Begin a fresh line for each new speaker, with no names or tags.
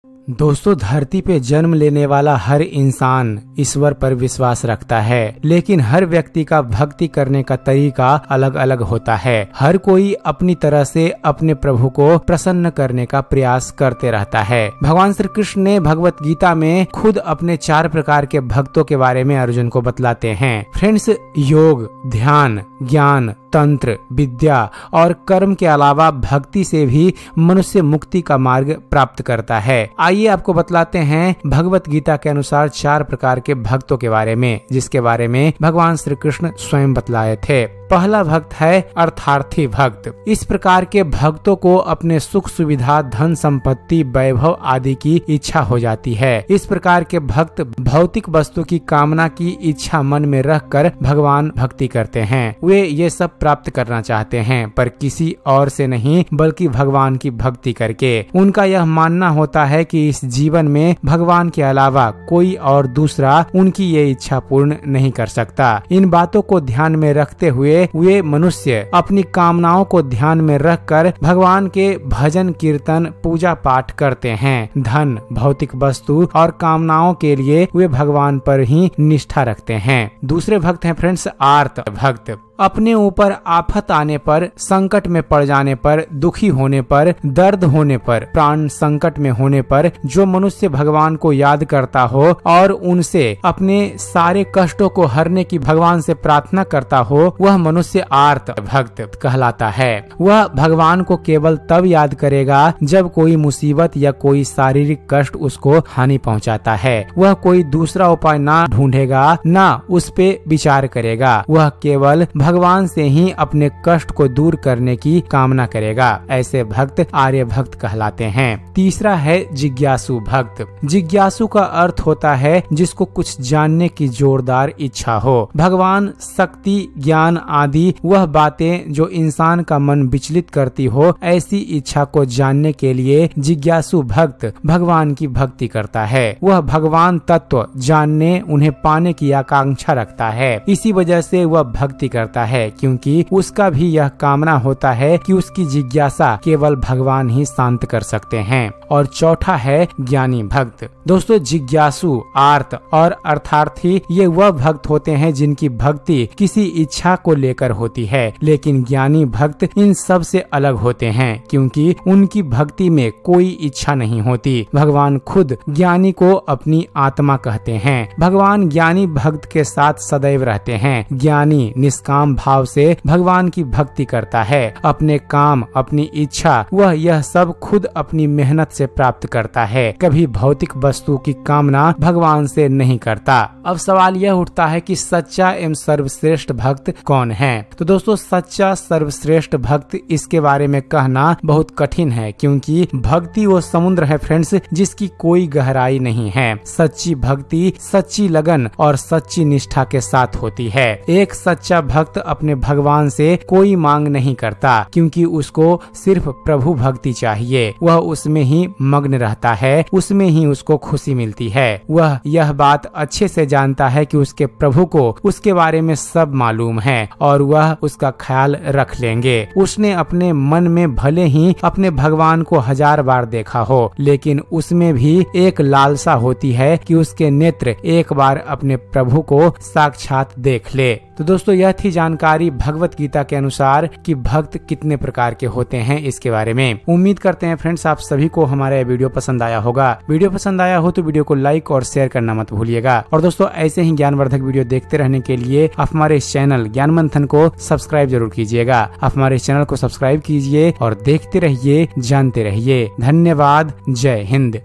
दोस्तों, धरती पे जन्म लेने वाला हर इंसान ईश्वर पर विश्वास रखता है, लेकिन हर व्यक्ति का भक्ति करने का तरीका अलग अलग होता है। हर कोई अपनी तरह से अपने प्रभु को प्रसन्न करने का प्रयास करते रहता है। भगवान श्री कृष्ण ने भगवत गीता में खुद अपने 4 प्रकार के भक्तों के बारे में अर्जुन को बतलाते हैं। फ्रेंड्स, योग, ध्यान, ज्ञान, तंत्र, विद्या और कर्म के अलावा भक्ति से भी मनुष्य मुक्ति का मार्ग प्राप्त करता है। आइए आपको बतलाते हैं भगवत गीता के अनुसार 4 प्रकार के भक्तों के बारे में, जिसके बारे में भगवान श्री कृष्ण स्वयं बतलाए थे। पहला भक्त है अर्थार्थी भक्त। इस प्रकार के भक्तों को अपने सुख सुविधा, धन संपत्ति, वैभव आदि की इच्छा हो जाती है। इस प्रकार के भक्त भौतिक वस्तु की कामना की इच्छा मन में रखकर भगवान भक्ति करते हैं। वे ये सब प्राप्त करना चाहते हैं, पर किसी और से नहीं बल्कि भगवान की भक्ति करके। उनका यह मानना होता है कि इस जीवन में भगवान के अलावा कोई और दूसरा उनकी ये इच्छा पूर्ण नहीं कर सकता। इन बातों को ध्यान में रखते हुए वे मनुष्य अपनी कामनाओं को ध्यान में रखकर भगवान के भजन, कीर्तन, पूजा पाठ करते हैं। धन, भौतिक वस्तु और कामनाओं के लिए वे भगवान पर ही निष्ठा रखते हैं। दूसरे भक्त हैं फ्रेंड्स आर्त भक्त। अपने ऊपर आफत आने पर, संकट में पड़ जाने पर, दुखी होने पर, दर्द होने पर, प्राण संकट में होने पर जो मनुष्य भगवान को याद करता हो और उनसे अपने सारे कष्टों को हरने की भगवान से प्रार्थना करता हो, वह मनुष्य आर्त भक्त कहलाता है। वह भगवान को केवल तब याद करेगा जब कोई मुसीबत या कोई शारीरिक कष्ट उसको हानि पहुंचाता है। वह कोई दूसरा उपाय ना ढूंढेगा, ना उस पे विचार करेगा। वह केवल भगवान से ही अपने कष्ट को दूर करने की कामना करेगा। ऐसे भक्त आर्य भक्त कहलाते हैं। तीसरा है जिज्ञासु भक्त। जिज्ञासु का अर्थ होता है जिसको कुछ जानने की जोरदार इच्छा हो। भगवान, शक्ति, ज्ञान आदि वह बातें जो इंसान का मन विचलित करती हो, ऐसी इच्छा को जानने के लिए जिज्ञासु भक्त भगवान की भक्ति करता है। वह भगवान तत्व जानने, उन्हें पाने की आकांक्षा रखता है। इसी वजह से वह भक्ति करता है, क्योंकि उसका भी यह कामना होता है कि उसकी जिज्ञासा केवल भगवान ही शांत कर सकते हैं। और चौथा है ज्ञानी भक्त। दोस्तों, जिज्ञासु, आर्त और अर्थार्थी ये वह भक्त होते हैं जिनकी भक्ति किसी इच्छा को लेकर होती है, लेकिन ज्ञानी भक्त इन सब से अलग होते हैं, क्योंकि उनकी भक्ति में कोई इच्छा नहीं होती। भगवान खुद ज्ञानी को अपनी आत्मा कहते हैं। भगवान ज्ञानी भक्त के साथ सदैव रहते हैं। ज्ञानी निष्काम भाव से भगवान की भक्ति करता है। अपने काम, अपनी इच्छा, वह यह सब खुद अपनी मेहनत से प्राप्त करता है। कभी भौतिक वस्तु की कामना भगवान से नहीं करता। अब सवाल यह उठता है कि सच्चा एवं सर्वश्रेष्ठ भक्त कौन है? तो दोस्तों, सच्चा सर्वश्रेष्ठ भक्त, इसके बारे में कहना बहुत कठिन है, क्योंकि भक्ति वो समुद्र है फ्रेंड्स जिसकी कोई गहराई नहीं है। सच्ची भक्ति सच्ची लगन और सच्ची निष्ठा के साथ होती है। एक सच्चा भक्त अपने भगवान से कोई मांग नहीं करता, क्योंकि उसको सिर्फ प्रभु भक्ति चाहिए। वह उसमें ही मग्न रहता है, उसमें ही उसको खुशी मिलती है। वह यह बात अच्छे से जानता है कि उसके प्रभु को उसके बारे में सब मालूम है और वह उसका ख्याल रख लेंगे। उसने अपने मन में भले ही अपने भगवान को 1000 बार देखा हो, लेकिन उसमें भी एक लालसा होती है कि उसके नेत्र एक बार अपने प्रभु को साक्षात देख ले। तो दोस्तों, यह थी जानकारी भगवत गीता के अनुसार कि भक्त कितने प्रकार के होते हैं इसके बारे में। उम्मीद करते हैं फ्रेंड्स आप सभी को हमारा यह वीडियो पसंद आया होगा। वीडियो पसंद आया हो तो वीडियो को लाइक और शेयर करना मत भूलिएगा। और दोस्तों, ऐसे ही ज्ञानवर्धक वीडियो देखते रहने के लिए आप हमारे इस चैनल ज्ञान मंथन को सब्सक्राइब जरूर कीजिएगा। आप हमारे इस चैनल को सब्सक्राइब कीजिए और देखते रहिए, जानते रहिए। धन्यवाद। जय हिंद।